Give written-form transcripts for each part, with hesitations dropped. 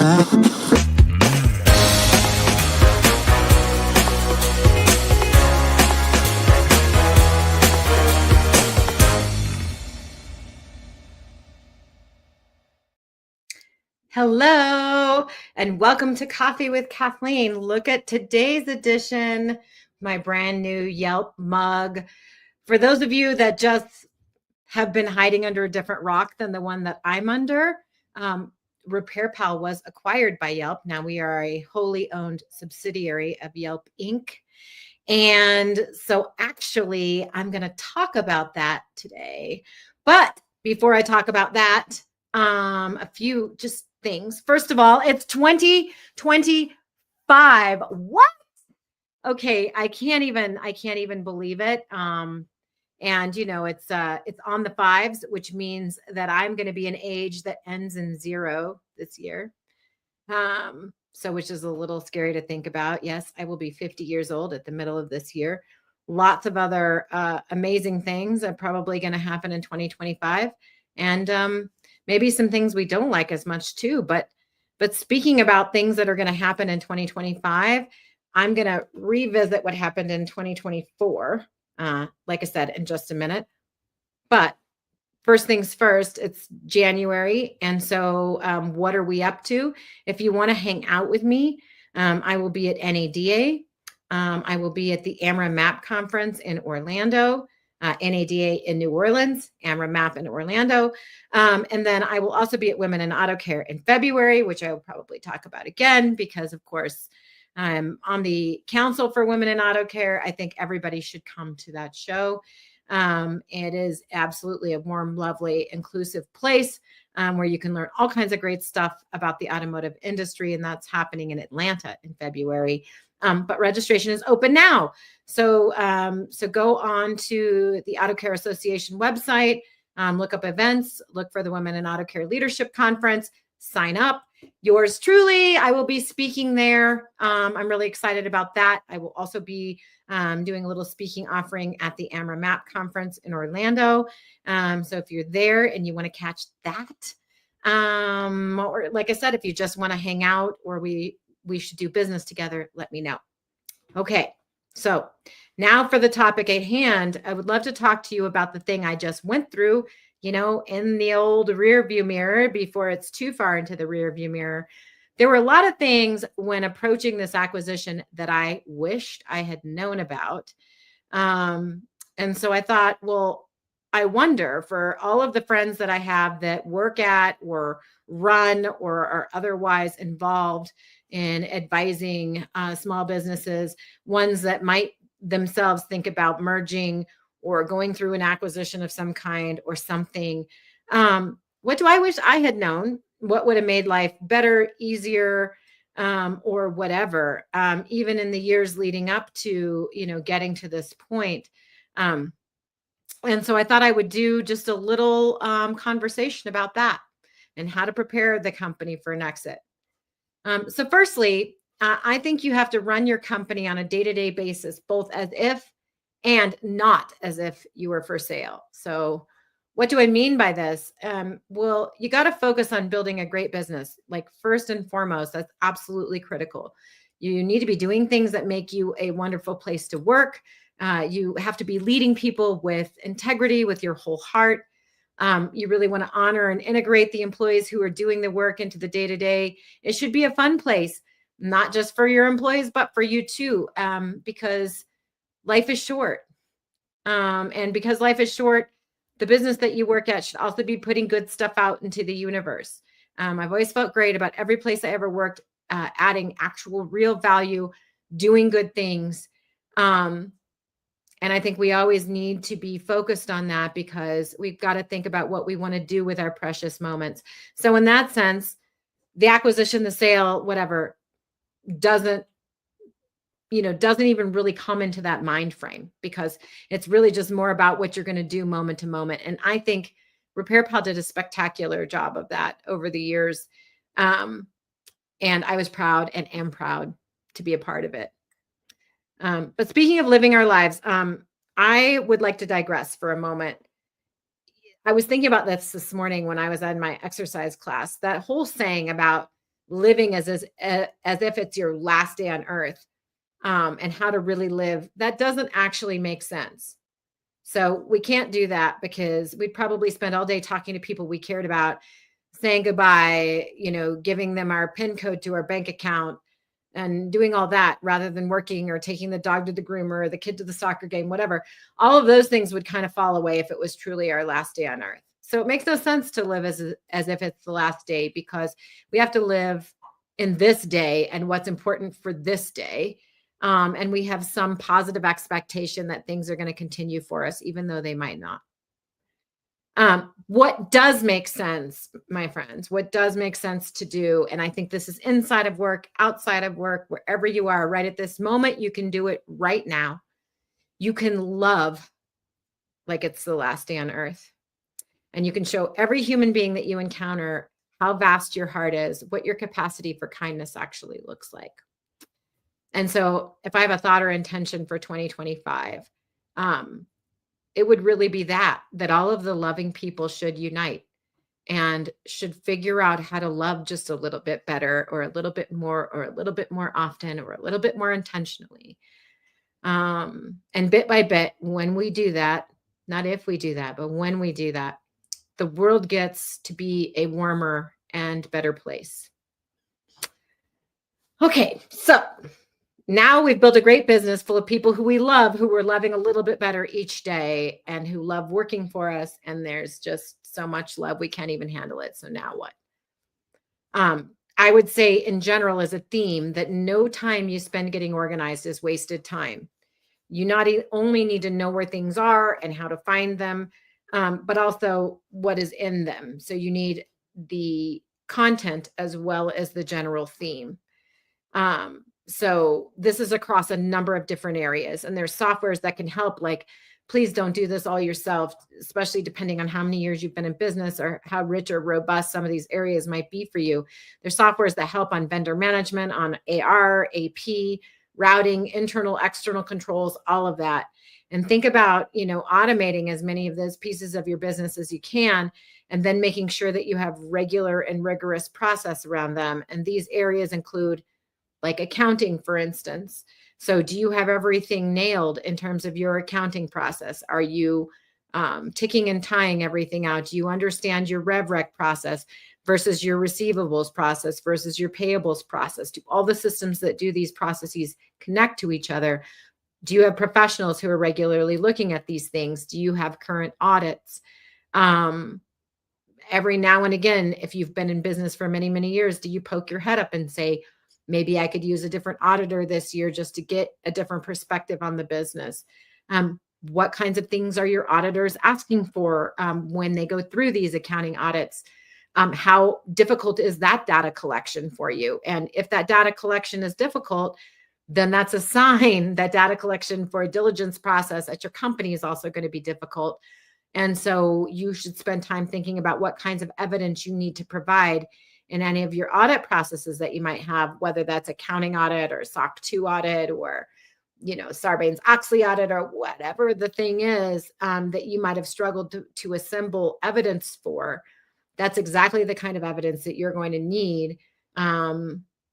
Hello, and welcome to Coffee with Kathleen. Look at today's edition, my brand new Yelp mug. For those of you that just have been hiding under a different rock than the one that I'm under, RepairPal was acquired by Yelp. Now we are a wholly owned subsidiary of Yelp Inc. And so actually, I'm going to talk about that today. But before I talk about that, a few just things. First of all, it's 2025. What? Okay, I can't even believe it. And you know, it's on the fives, which means that I'm going to be an age that ends in 0 this year. So which is a little scary to think about. Yes, I will be 50 years old at the middle of this year. Lots of other amazing things are probably going to happen in 2025. And maybe some things we don't like as much too. But speaking about things that are going to happen in 2025, I'm going to revisit what happened in 2024, like I said, in just a minute. But first things first, it's January. And so what are we up to? If you want to hang out with me, I will be at NADA. I will be at the AMRA MAP conference in Orlando, NADA in New Orleans, AMRA MAP in Orlando. And then I will also be at Women in Auto Care in February, which I will probably talk about again, because of course, I'm on the Council for Women in Auto Care. I think everybody should come to that show. It is absolutely a warm, lovely, inclusive place where you can learn all kinds of great stuff about the automotive industry. And that's happening in Atlanta in February. But registration is open now. So go on to the Auto Care Association website, look up events, look for the Women in Auto Care Leadership Conference, sign up. Yours truly, I will be speaking there. I'm really excited about that. I will also be doing a little speaking offering at the AMRA MAP conference in Orlando. So if you're there and you want to catch that, or like I said, if you just want to hang out or we should do business together, let me know. Okay, so now for the topic at hand, I would love to talk to you about the thing I just went through, you know, in the old rear view mirror before it's too far into the rear view mirror. There were a lot of things when approaching this acquisition that I wished I had known about. And so I thought, well, I wonder for all of the friends that I have that work at or run or are otherwise involved in advising small businesses, ones that might themselves think about merging or going through an acquisition of some kind or something. What do I wish I had known? What would have made life better, easier, or whatever, even in the years leading up to, you know, getting to this point. And so I thought I would do just a little conversation about that and how to prepare the company for an exit. So firstly, I think you have to run your company on a day-to-day basis, both as if and not as if you were for sale. So what do I mean by this? Well, you got to focus on building a great business. Like first and foremost, that's absolutely critical. You need to be doing things that make you a wonderful place to work. You have to be leading people with integrity, with your whole heart. You really want to honor and integrate the employees who are doing the work into the day-to-day. It should be a fun place, not just for your employees, but for you too, because life is short. And because life is short, the business that you work at should also be putting good stuff out into the universe. I've always felt great about every place I ever worked, adding actual real value, doing good things. And I think we always need to be focused on that because we've got to think about what we want to do with our precious moments. So in that sense, the acquisition, the sale, whatever, doesn't even really come into that mind frame because it's really just more about what you're going to do moment to moment. And I think RepairPal did a spectacular job of that over the years. And I was proud and am proud to be a part of it. But speaking of living our lives, I would like to digress for a moment. I was thinking about this morning when I was in my exercise class, that whole saying about living as if it's your last day on earth, and how to really live, that doesn't actually make sense. So we can't do that because we'd probably spend all day talking to people we cared about, saying goodbye, giving them our PIN code to our bank account and doing all that rather than working or taking the dog to the groomer or the kid to the soccer game, whatever. All of those things would kind of fall away if it was truly our last day on earth. So it makes no sense to live as if it's the last day, because we have to live in this day and what's important for this day. And we have some positive expectation that things are going to continue for us, even though they might not. What does make sense, my friends, what does make sense to do, and I think this is inside of work, outside of work, wherever you are right at this moment, you can do it right now. You can love like it's the last day on earth. And you can show every human being that you encounter how vast your heart is, what your capacity for kindness actually looks like. And so if I have a thought or intention for 2025, it would really be that all of the loving people should unite and should figure out how to love just a little bit better, or a little bit more, or a little bit more often, or a little bit more intentionally. And bit by bit, when we do that, not if we do that, but when we do that, the world gets to be a warmer and better place. Okay, so now we've built a great business full of people who we love, who we're loving a little bit better each day, and who love working for us. And there's just so much love, we can't even handle it. So now what? I would say in general, as a theme, that no time you spend getting organized is wasted time. You not only need to know where things are and how to find them, but also what is in them. So you need the content as well as the general theme. So this is across a number of different areas, and there's softwares that can help, like, please don't do this all yourself, especially depending on how many years you've been in business or how rich or robust some of these areas might be for you. There's softwares that help on vendor management, on AR, AP, routing, internal, external controls, all of that. And think about, automating as many of those pieces of your business as you can, and then making sure that you have regular and rigorous process around them. And these areas include, like, accounting, for instance. So do you have everything nailed in terms of your accounting process? Are you ticking and tying everything out? Do you understand your rev rec process versus your receivables process versus your payables process? Do all the systems that do these processes connect to each other? Do you have professionals who are regularly looking at these things? Do you have current audits? Every now and again, if you've been in business for many, many years, do you poke your head up and say, maybe I could use a different auditor this year just to get a different perspective on the business? What kinds of things are your auditors asking for when they go through these accounting audits? How difficult is that data collection for you? And if that data collection is difficult, then that's a sign that data collection for a diligence process at your company is also going to be difficult. And so you should spend time thinking about what kinds of evidence you need to provide in any of your audit processes that you might have, whether that's accounting audit or SOC 2 audit, or, Sarbanes-Oxley audit, or whatever the thing is that you might have struggled to assemble evidence for. That's exactly the kind of evidence that you're going to need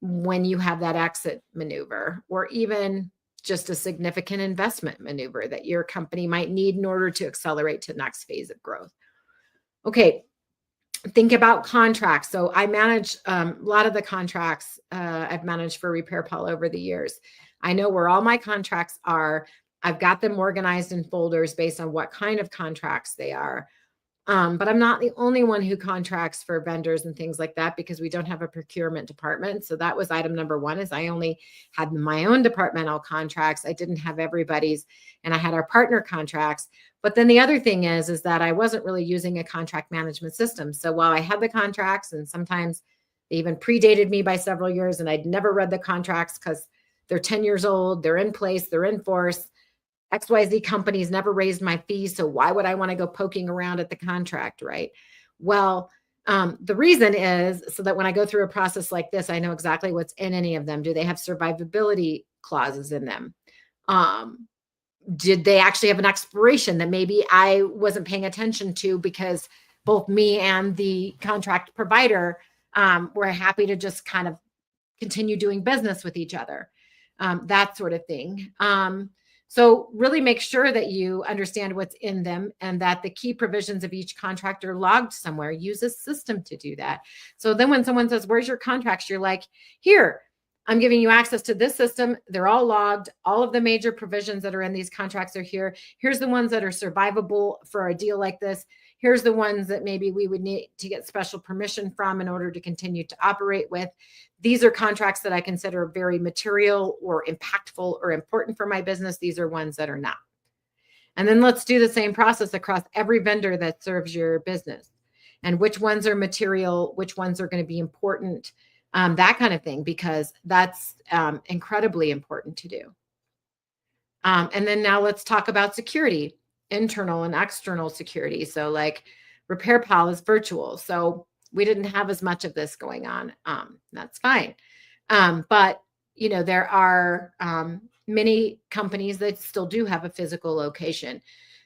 when you have that exit maneuver, or even just a significant investment maneuver that your company might need in order to accelerate to the next phase of growth. Okay. Think about contracts. So I manage a lot of the contracts I've managed for RepairPal over the years. I know where all my contracts are. I've got them organized in folders based on what kind of contracts they are. But I'm not the only one who contracts for vendors and things like that, because we don't have a procurement department. So that was item number one, is I only had my own departmental contracts. I didn't have everybody's, and I had our partner contracts. But then the other thing is that I wasn't really using a contract management system. So while I had the contracts, and sometimes they even predated me by several years, and I'd never read the contracts because they're 10 years old, they're in place, they're in force. XYZ companies never raised my fees, so why would I want to go poking around at the contract, right? Well, the reason is so that when I go through a process like this, I know exactly what's in any of them. Do they have survivability clauses in them? Did they actually have an expiration that maybe I wasn't paying attention to because both me and the contract provider We're happy to just kind of continue doing business with each other, that sort of thing. So really make sure that you understand what's in them and that the key provisions of each contract are logged somewhere. Use a system to do that. So then when someone says, where's your contracts? You're like, here, I'm giving you access to this system. They're all logged. All of the major provisions that are in these contracts are here. Here's the ones that are survivable for a deal like this. Here's the ones that maybe we would need to get special permission from in order to continue to operate with. These are contracts that I consider very material or impactful or important for my business. These are ones that are not. And then let's do the same process across every vendor that serves your business, and which ones are material, which ones are going to be important, that kind of thing, because that's incredibly important to do. And then now let's talk about security, internal and external security. So like RepairPal is virtual. So we didn't have as much of this going on. That's fine. But, you know, there are many companies that still do have a physical location.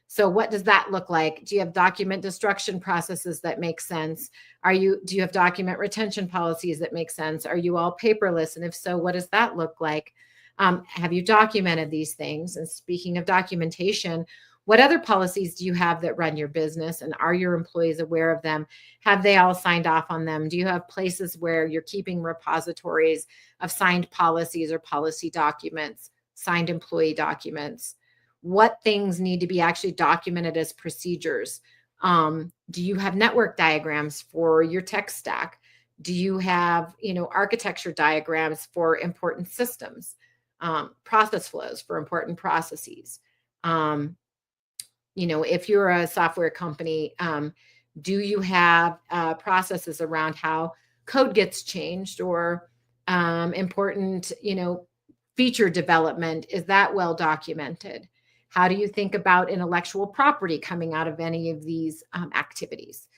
So what does that look like? Do you have document destruction processes that make sense? Do you have document retention policies that make sense? Are you all paperless? And if so, what does that look like? Have you documented these things? And speaking of documentation, what other policies do you have that run your business? And are your employees aware of them? Have they all signed off on them? Do you have places where you're keeping repositories of signed policies or policy documents, signed employee documents? What things need to be actually documented as procedures? Do you have network diagrams for your tech stack? Do you have, you know, architecture diagrams for important systems, process flows for important processes? You know, if you're a software company, do you have processes around how code gets changed or important, you know, feature development? Is that well documented? How do you think about intellectual property coming out of any of these activities?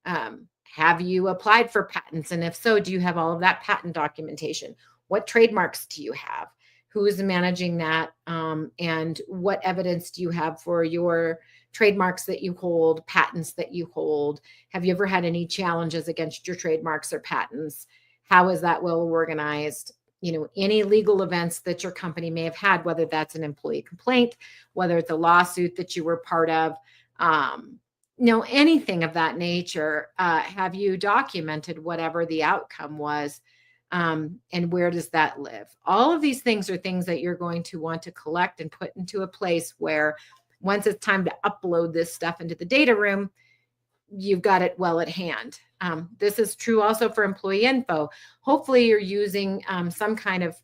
Have you applied for patents? And if so, do you have all of that patent documentation? What trademarks do you have? Who is managing that? And what evidence do you have for your trademarks that you hold, patents that you hold? Have you ever had any challenges against your trademarks or patents? How is that well organized? You know, any legal events that your company may have had, whether that's an employee complaint, whether it's a lawsuit that you were part of, you know, anything of that nature. Have you documented whatever the outcome was? And where does that live? All of these things are things that you're going to want to collect and put into a place where once it's time to upload this stuff into the data room, you've got it well at hand. This is true also for employee info. Hopefully you're using some kind of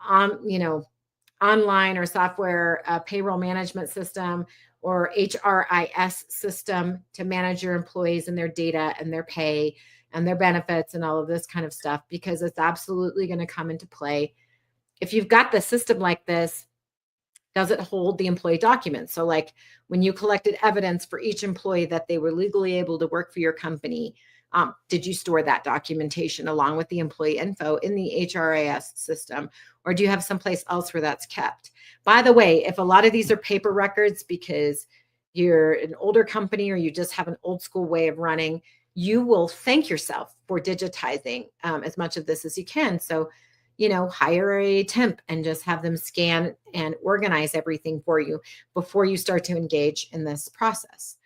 online or software payroll management system or HRIS system to manage your employees and their data and their pay and their benefits and all of this kind of stuff, because it's absolutely going to come into play. If you've got the system like this, does it hold the employee documents? So like when you collected evidence for each employee that they were legally able to work for your company, did you store that documentation along with the employee info in the HRIS system? Or do you have someplace else where that's kept? By the way, if a lot of these are paper records because you're an older company or you just have an old school way of running, you will thank yourself for digitizing as much of this as you can. So, you know, hire a temp and just have them scan and organize everything for you before you start to engage in this process.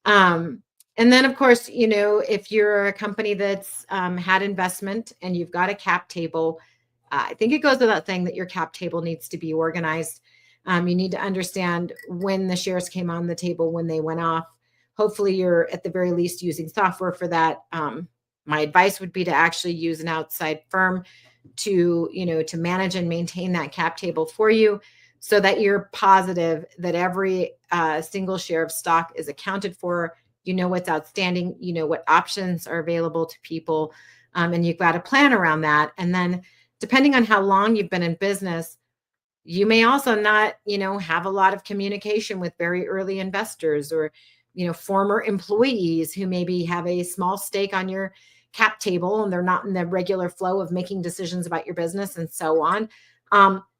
And then, of course, you know, if you're a company that's had investment and you've got a cap table, I think it goes without saying that your cap table needs to be organized. You need to understand when the shares came on the table, when they went off. Hopefully you're at the very least using software for that. My advice would be to actually use an outside firm to, you know, to manage and maintain that cap table for you so that you're positive that every single share of stock is accounted for. You know what's outstanding, you know what options are available to people, and you've got a plan around that. And then depending on how long you've been in business, you may also not, you know, have a lot of communication with very early investors or, you know, former employees who maybe have a small stake on your cap table and they're not in the regular flow of making decisions about your business and so on.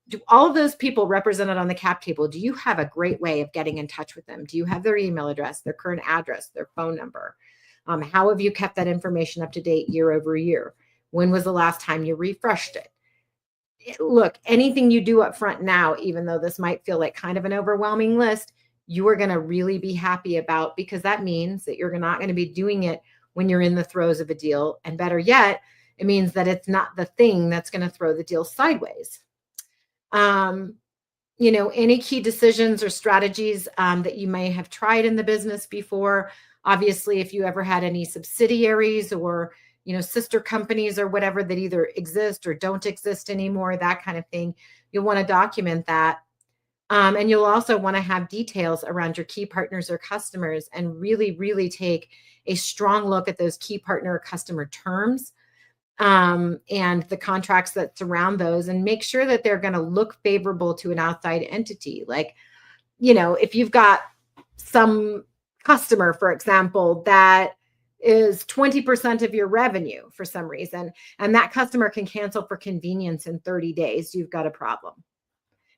Do all of those people represented on the cap table, do you have a great way of getting in touch with them? Do you have their email address, their current address, their phone number? How have you kept that information up to date year over year? When was the last time you refreshed it? Look, anything you do up front now, even though this might feel like kind of an overwhelming list, you are going to really be happy about, because that means that you're not going to be doing it when you're in the throes of a deal. And better yet, it means that it's not the thing that's going to throw the deal sideways. Any key decisions or strategies that you may have tried in the business before. Obviously, if you ever had any subsidiaries or sister companies or whatever that either exist or don't exist anymore, that kind of thing, you'll want to document that. And you'll also want to have details around your key partners or customers, and really, really take a strong look at those key partner or customer terms and the contracts that surround those, and make sure that they're going to look favorable to an outside entity. Like, if you've got some customer, for example, that is 20% of your revenue for some reason, and that customer can cancel for convenience in 30 days, you've got a problem.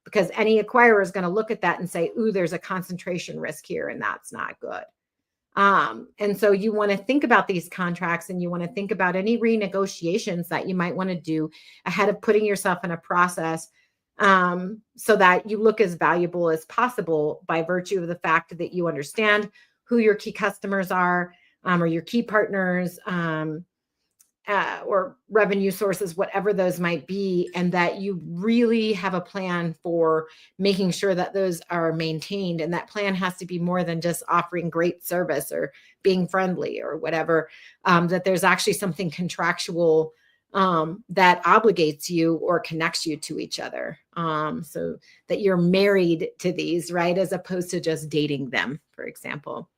Because any acquirer is going to look at that and say, ooh, there's a concentration risk here, and that's not good. And so you want to think about these contracts, and you want to think about any renegotiations that you might want to do ahead of putting yourself in a process, so that you look as valuable as possible by virtue of the fact that you understand who your key customers are, or your key partners, or revenue sources, whatever those might be, and that you really have a plan for making sure that those are maintained. And that plan has to be more than just offering great service or being friendly or whatever, that there's actually something contractual that obligates you or connects you to each other, so that you're married to these, right? As opposed to just dating them, for example.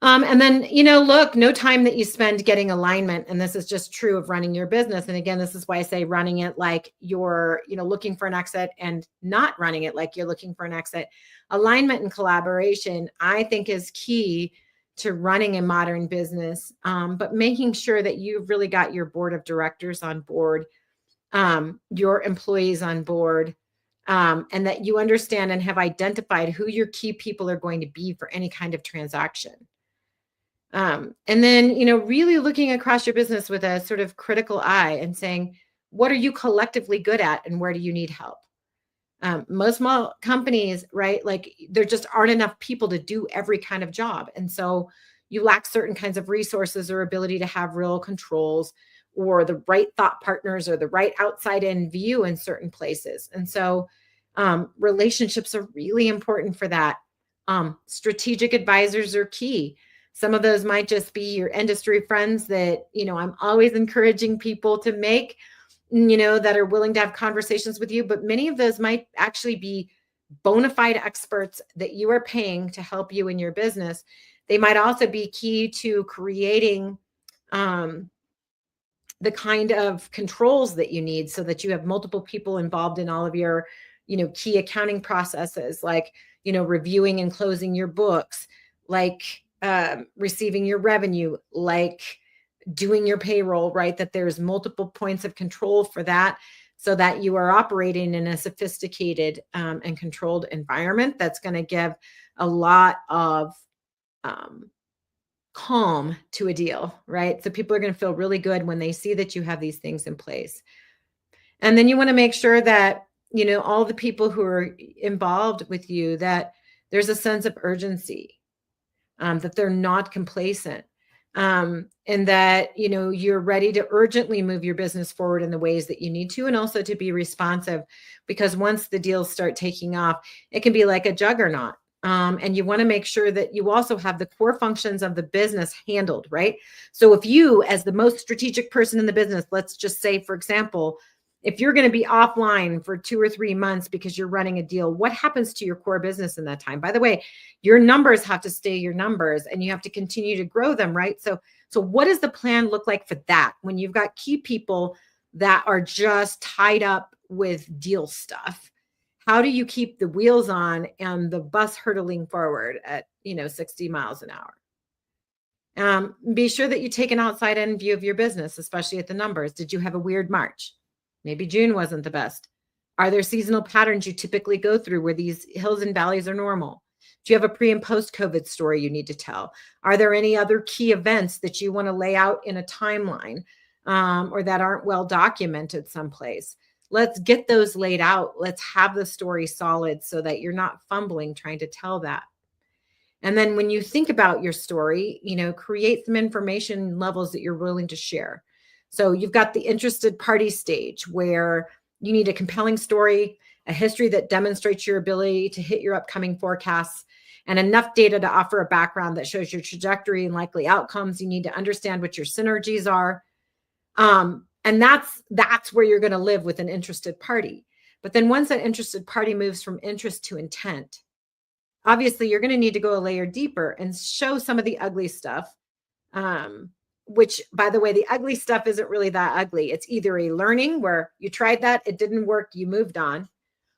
And then, look, no time that you spend getting alignment. And this is just true of running your business. And again, this is why I say running it like you're, looking for an exit, and not running it like you're looking for an exit. Alignment and collaboration, I think, is key to running a modern business, but making sure that you've really got your board of directors on board, your employees on board, and that you understand and have identified who your key people are going to be for any kind of transaction. And then, really looking across your business with a sort of critical eye and saying, what are you collectively good at, and where do you need help? Most small companies, right? Like, there just aren't enough people to do every kind of job. And so you lack certain kinds of resources or ability to have real controls, or the right thought partners, or the right outside in view in certain places. And so relationships are really important for that. Strategic advisors are key. Some of those might just be your industry friends that, I'm always encouraging people to make, that are willing to have conversations with you. But many of those might actually be bona fide experts that you are paying to help you in your business. They might also be key to creating the kind of controls that you need, so that you have multiple people involved in all of your, key accounting processes, like, reviewing and closing your books, like receiving your revenue, like doing your payroll, right? That there's multiple points of control for that, so that you are operating in a sophisticated and controlled environment that's going to give a lot of calm to a deal, right? So people are going to feel really good when they see that you have these things in place. And then you want to make sure that, all the people who are involved with you, that there's a sense of urgency, that they're not complacent, and that, you're ready to urgently move your business forward in the ways that you need to, and also to be responsive, because once the deals start taking off, it can be like a juggernaut. And you want to make sure that you also have the core functions of the business handled, right? So if you, as the most strategic person in the business, let's just say, for example, if you're going to be offline for 2 or 3 months because you're running a deal, what happens to your core business in that time? By the way, your numbers have to stay your numbers, and you have to continue to grow them, right? So what does the plan look like for that when you've got key people that are just tied up with deal stuff? How do you keep the wheels on and the bus hurtling forward at, 60 miles an hour? Be sure that you take an outside in view of your business, especially at the numbers. Did you have a weird March? Maybe June wasn't the best. Are there seasonal patterns you typically go through where these hills and valleys are normal? Do you have a pre and post COVID story you need to tell? Are there any other key events that you want to lay out in a timeline, or that aren't well documented someplace? Let's get those laid out. Let's have the story solid so that you're not fumbling trying to tell that. And then when you think about your story, create some information levels that you're willing to share. So you've got the interested party stage where you need a compelling story, a history that demonstrates your ability to hit your upcoming forecasts, and enough data to offer a background that shows your trajectory and likely outcomes. You need to understand what your synergies are. And that's where you're going to live with an interested party. But then once that interested party moves from interest to intent, obviously you're going to need to go a layer deeper and show some of the ugly stuff. Which, by the way, the ugly stuff isn't really that ugly. It's either a learning where you tried that, it didn't work, you moved on,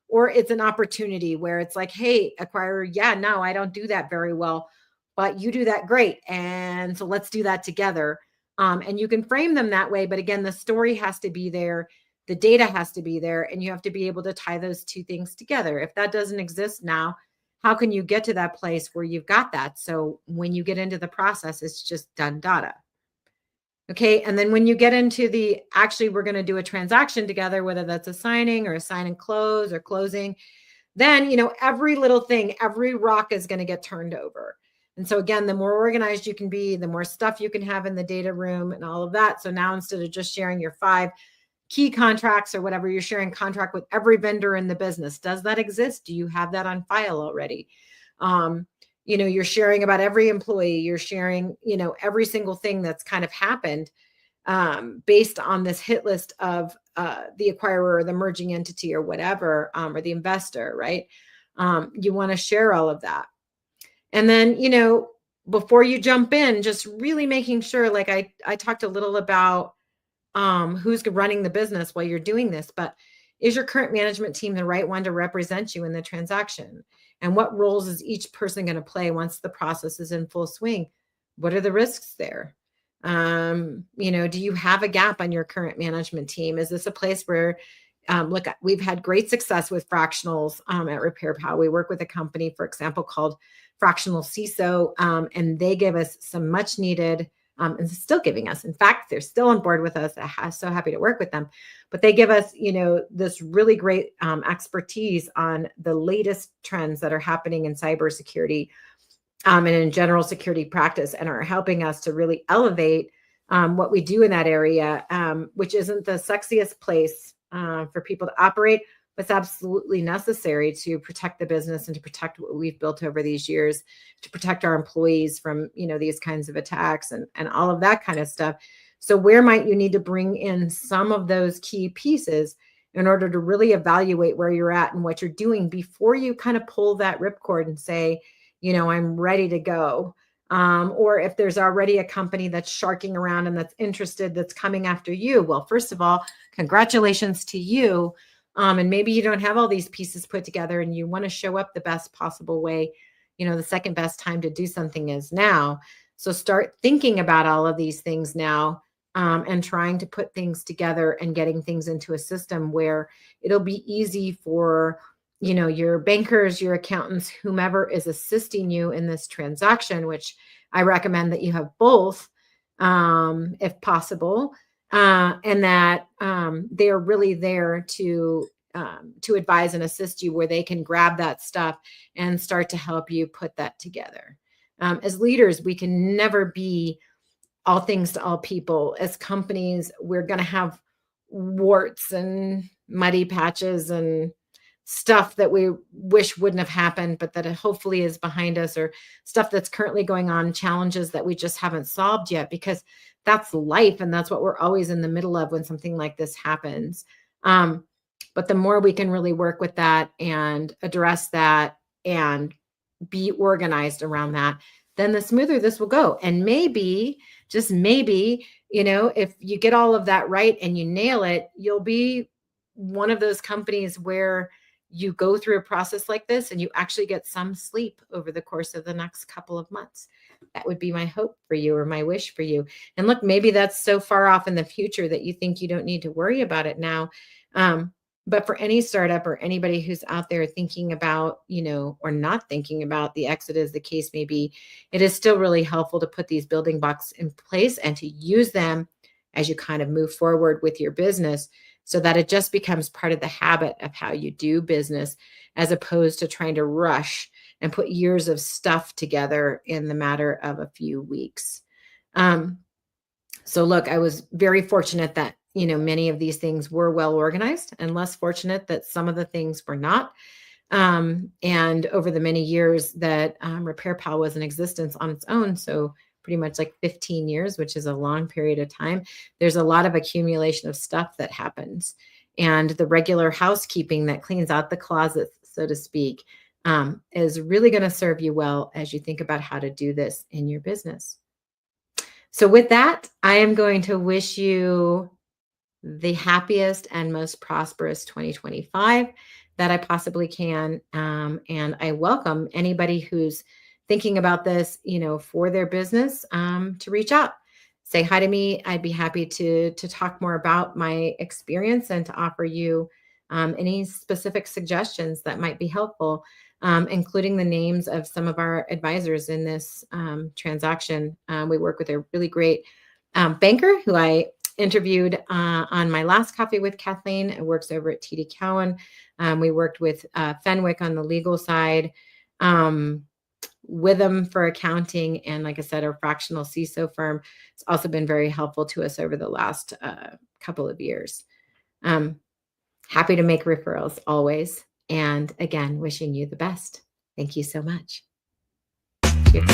or it's an opportunity where it's like, hey, acquirer, yeah, no, I don't do that very well, but you do that great. And so let's do that together. And you can frame them that way. But again, the story has to be there. The data has to be there. And you have to be able to tie those two things together. If that doesn't exist now, how can you get to that place where you've got that? So when you get into the process, it's just done data. Okay. And then when you get into actually, we're going to do a transaction together, whether that's a signing or a sign and close or closing, then, every little thing, every rock is going to get turned over. And so again, the more organized you can be, the more stuff you can have in the data room and all of that. So now instead of just sharing your 5 key contracts or whatever, you're sharing contract with every vendor in the business. Does that exist? Do you have that on file already? You're sharing about every employee, you're sharing, every single thing that's kind of happened based on this hit list of the acquirer or the merging entity or whatever, or the investor, right? You want to share all of that. And then, before you jump in, just really making sure, like I talked a little about who's running the business while you're doing this, but is your current management team the right one to represent you in the transaction? And what roles is each person going to play once the process is in full swing? What are the risks there? Do you have a gap on your current management team? Is this a place where, look, we've had great success with fractionals at RepairPal. We work with a company, for example, called Fractional CISO, and they give us some much needed, and still giving us. In fact, they're still on board with us. I'm so happy to work with them. But they give us, this really great expertise on the latest trends that are happening in cybersecurity and in general security practice, and are helping us to really elevate what we do in that area, which isn't the sexiest place for people to operate, but it's absolutely necessary to protect the business and to protect what we've built over these years, to protect our employees from, these kinds of attacks and all of that kind of stuff. So where might you need to bring in some of those key pieces in order to really evaluate where you're at and what you're doing before you kind of pull that ripcord and say, I'm ready to go. Or if there's already a company that's sharking around and that's interested, that's coming after you. Well, first of all, congratulations to you. And maybe you don't have all these pieces put together and you want to show up the best possible way. The second best time to do something is now. So start thinking about all of these things now, and trying to put things together and getting things into a system where it'll be easy for, your bankers, your accountants, whomever is assisting you in this transaction, which I recommend that you have both, if possible. And that they're really there to advise and assist you where they can grab that stuff and start to help you put that together. As leaders, we can never be all things to all people. As companies, we're going to have warts and muddy patches and stuff that we wish wouldn't have happened, but that hopefully is behind us, or stuff that's currently going on, challenges that we just haven't solved yet, because that's life. And that's what we're always in the middle of when something like this happens. But the more we can really work with that and address that and be organized around that, then the smoother this will go. And maybe, just maybe, if you get all of that right and you nail it, you'll be one of those companies where you go through a process like this and you actually get some sleep over the course of the next couple of months. That would be my hope for you, or my wish for you. And look, maybe that's so far off in the future that you think you don't need to worry about it now. But for any startup or anybody who's out there thinking about, or not thinking about the exit as the case may be, it is still really helpful to put these building blocks in place and to use them as you kind of move forward with your business so that it just becomes part of the habit of how you do business, as opposed to trying to rush and put years of stuff together in the matter of a few weeks. So look, I was very fortunate that, many of these things were well organized, and less fortunate that some of the things were not. And over the many years that RepairPal was in existence on its own, so pretty much like 15 years, which is a long period of time, there's a lot of accumulation of stuff that happens. And the regular housekeeping that cleans out the closets, so to speak, is really going to serve you well as you think about how to do this in your business. So with that, I am going to wish you the happiest and most prosperous 2025 that I possibly can. And I welcome anybody who's thinking about this, for their business, to reach out. Say hi to me. I'd be happy to talk more about my experience and to offer you any specific suggestions that might be helpful, including the names of some of our advisors in this transaction. We work with a really great banker who I interviewed on my last Coffee with Kathleen. It works over at TD Cowen. We worked with Fenwick on the legal side, Witham for accounting, and like I said, our fractional CISO firm. It's also been very helpful to us over the last couple of years. Happy to make referrals always. And again, wishing you the best. Thank you so much. Cheers.